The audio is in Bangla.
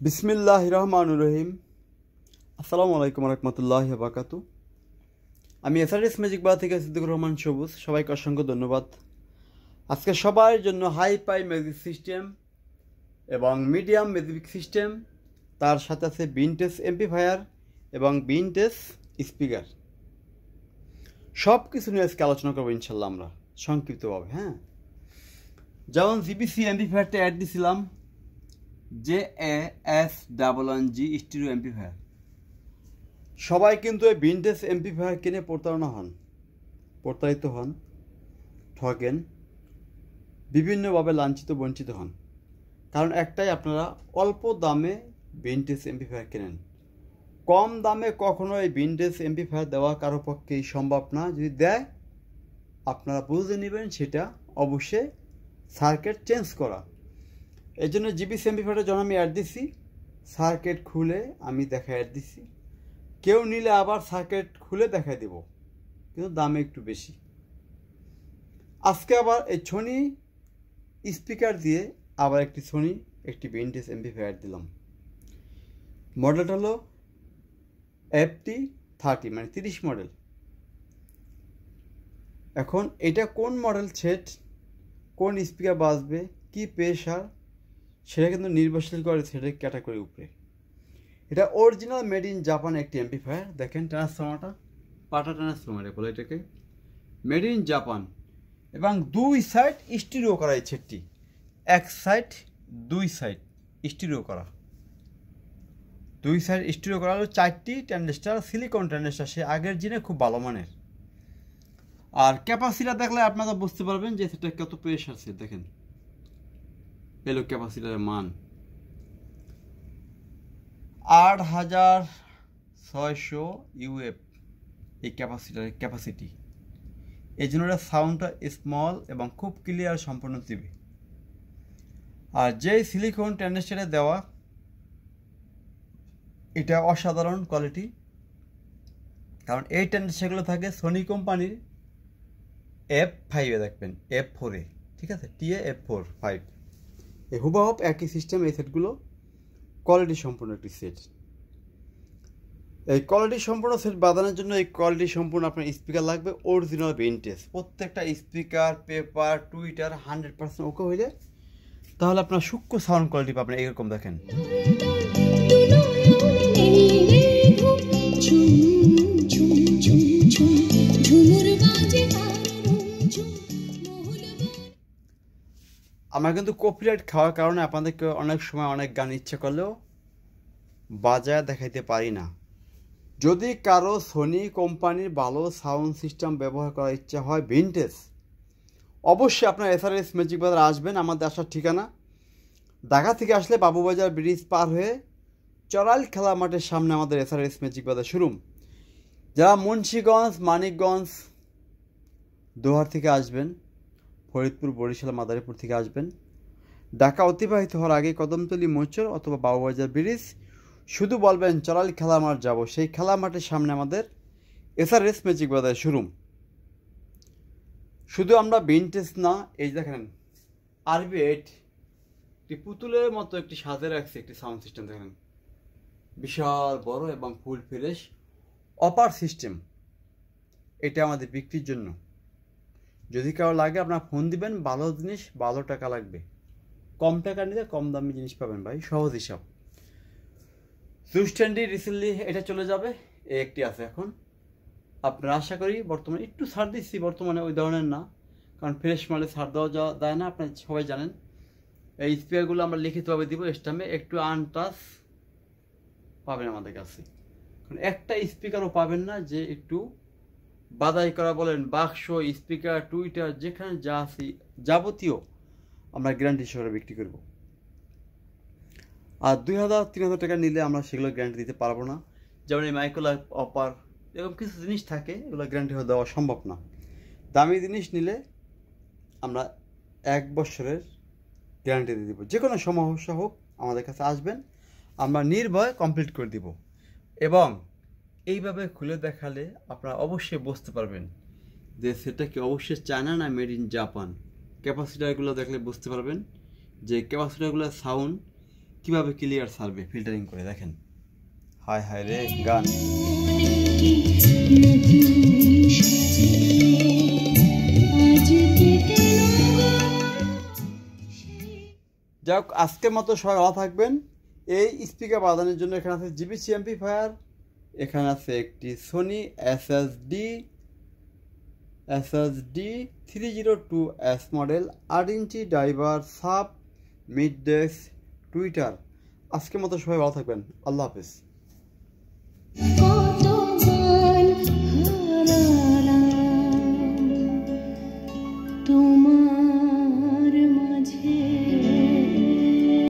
বিসমিল্লাহির রহমানির রহিম। আসসালামু আলাইকুম রহমতুল্লাহি ওয়া বারাকাতুহু। আমি এসআরএস ম্যাজিক বার থেকে সিদ্দিকুর রহমান সবুজ। সবাইকে অসংখ্য ধন্যবাদ। আজকে সবার জন্য হাই পাই ম্যাজিক সিস্টেম এবং মিডিয়াম ম্যাজিক সিস্টেম, তার সাথে আছে ভিনটেজ এমপ্লিফায়ার এবং ভিনটেজ স্পিকার, সব কিছু নিয়ে আজকে আলোচনা করবো ইনশাল্লাহ আমরা সংক্ষিপ্তভাবে। যেমন জিবিসি এমপ্লিফায়ারটা অ্যাড দিছিলাম, JAS11G স্টিরিও এমপ্লিফায়ার। সবাই কিন্তু এই ভিনটেজ এমপ্লিফায়ার কিনে প্রতারিত হন, ঠকেন, বিভিন্নভাবে লাঞ্ছিত বঞ্চিত হন। কারণ একটাই, আপনারা অল্প দামে ভিনটেজ এমপ্লিফায়ার কেনেন। কম দামে কখনো এই ভিনটেজ এমপ্লিফায়ার দেওয়া কারো পক্ষেই সম্ভব না। যদি দেয়, আপনারা বুঝে নেবেন সেটা অবশ্যই সার্কিট চেঞ্জ করা। এই জন্য জিবিসি এমপ্লিফায়ারটা যখন আমি অ্যাড দিছি, সার্কিট খুলে আমি দেখা অ্যাড দিছি। কেউ নিলে আবার সার্কিট খুলে দেখাই দেব, কিন্তু দামে একটু বেশি। আজকে আবার এই সোনি স্পিকার দিয়ে আবার একটি ভিনটেজ এমপ্লিফায়ার দিলাম। মডেলটা হলো FT30, মানে 30 মডেল। এখন এটা কোন মডেল সেট, কোন স্পিকার বাজবে, কি প্রেশার, সেটা কিন্তু নির্ভরশীল করে সেটা ক্যাটাগরির উপরে। এটা অরিজিনাল মেড ইন জাপান একটি এমপ্লিফায়ার। দেখেন ট্রান্সফর্মারটা, পাটা ট্রান্সফর্মারে বলে এটাকে, মেড ইন জাপান। এবং দুই সাইড স্টিরিও করা এই সেটটি, এক সাইড দুই সাইড স্টিরিও করা, দুই সাইড স্টিরিও করা হলো 4টি ট্রানজিস্টার, সিলিকন ট্রানজিস্টার, সে আগের জিনে খুব ভালো মানের। আর ক্যাপাসিটার দেখলে আপনারা বুঝতে পারবেন যে সেটা কত প্রেশার সেট। দেখেন এলো ক্যাপাসিটারের মান 8600 UF এই ক্যাপাসিটারের ক্যাপাসিটি। এই জন্য সাউন্ডটা স্মল এবং খুব ক্লিয়ার সম্পূর্ণ দিবে। আর যে সিলিকন ট্রানজিস্টারে দেওয়া, এটা অসাধারণ কোয়ালিটি। কারণ এই ট্রানজিস্টারগুলো থাকে সোনি কোম্পানির F5 এ, দেখবেন F4 এ, ঠিক আছে, TA F4 5। এই হুবহু একই সিস্টেম। এই সেটগুলো কোয়ালিটি সম্পূর্ণ একটি সেট। এই কোয়ালিটি সম্পূর্ণ সেট বাজানোর জন্য এই কোয়ালিটি সম্পূর্ণ আপনার স্পিকার লাগবে অরিজিনাল ভিনটেজ। প্রত্যেকটা স্পিকার, পেপার, টুইটার 100% ওকে হইলে তাহলে আপনার সূক্ষ্ম সাউন্ড কোয়ালিটি পাবেন। এইরকম দেখেন, আমরা কিন্তু কপিরাইট খাওয়ার কারণে আপনাদেরকে অনেক সময় অনেক গান ইচ্ছে করলেও বাজায় দেখাইতে পারি না। যদি কারো সোনি কোম্পানির ভালো সাউন্ড সিস্টেম ব্যবহার করার ইচ্ছা হয় ভিনটেজ, অবশ্যই আপনার এসআরএস ম্যাজিক বাজার আসবেন। আমাদের আসার ঠিকানা ঢাকা থেকে আসলে বাবুবাজার ব্রিজ পার হয়ে চড়াইল খেলা মাঠের সামনে আমাদের এসআরএস ম্যাজিক বাজার শোরুম। যারা মুন্সিগঞ্জ, মানিকগঞ্জ, দোহার থেকে আসবেন, ফরিদপুর, বরিশাল, মাদারীপুর থেকে আসবেন, ঢাকা অতিবাহিত হওয়ার আগে কদমতলী মোচর অথবা বাবুবাজার ব্রিজ, শুধু বলবেন চড়াইল খেলা মাঠ যাবো। সেই খেলা মাঠের সামনে আমাদের এসআরএস ম্যাজিক বাজার শোরুম। শুধু আমরা ভিনটেজ না, এই দেখেন RB8 একটি পুতুলের মতো একটি সাজে রাখছে একটি সাউন্ড সিস্টেম। দেখেন বিশাল বড় এবং ফুল ফ্রেশ অপার সিস্টেম। এটা আমাদের বিক্রির জন্য। যদি কারো লাগে আপনার ফোন দিবেন। ভালো জিনিস, ভালো টাকা লাগবে। কম টাকা নিলে কম দামি জিনিস পাবেন ভাই, সহজ হিসাব। জুস্ট্যান্ডি রিসেন্টলি এটা চলে যাবে, এই একটি আছে এখন। আপনারা আশা করি বর্তমানে একটু ছাড় দিচ্ছি, বর্তমানে ওই ধরনের না, কারণ ফ্রেশ মালে ছাড় দেওয়া যায় না, আপনারা সবাই জানেন। এই স্পিকারগুলো আমরা লিখিতভাবে দিব স্ট্যাম্পে, একটু আনটাচ পাবেন আমাদের কাছে। কারণ একটা স্পিকারও পাবেন না যে একটু বাদাই করা বলেন, বাক্স, স্পিকার, টুইটার, যেখানে যা আছে যাবতীয় আমরা গ্যারান্টি সহকারে বিক্রি করব। আর 2000-3000 টাকা নিলে আমরা সেগুলো গ্যারান্টি দিতে পারবো না। যেমন এই মাইক্রোলাইফ অপার, এরকম কিছু জিনিস থাকে, এগুলো গ্যারান্টি দেওয়া সম্ভব না। দামি জিনিস নিলে আমরা 1 বছরের গ্যারান্টি দিয়ে দিব। যে কোনো সমস্যা হোক আমাদের কাছে আসবেন, আমরা নির্ভয়ে কমপ্লিট করে দিব। এবং এইভাবে খুলে দেখালে আপনারা অবশ্যই বুঝতে পারবেন যে সেটা কি অবশ্যই চায়না না মেড ইন জাপান। ক্যাপাসিটারগুলো দেখলে বুঝতে পারবেন যে ক্যাপাসিটারগুলোর সাউন্ড কিভাবে ক্লিয়ার ছাড়বে ফিল্টারিং করে দেখেন। হায় হায় রে গান। যাই হোক, আজকের মতো সবাই ভালো থাকবেন। এই স্পিকার বাজানোর জন্য এখানে আছে জিবিসি অ্যাম্পলিফায়ার, এখানে আছে একটি Sony SSD 302S model 8 inch driver sub mid desk tweeter. আজকের মতো সবাই ভালো থাকবেন। আল্লাহ হাফেজ।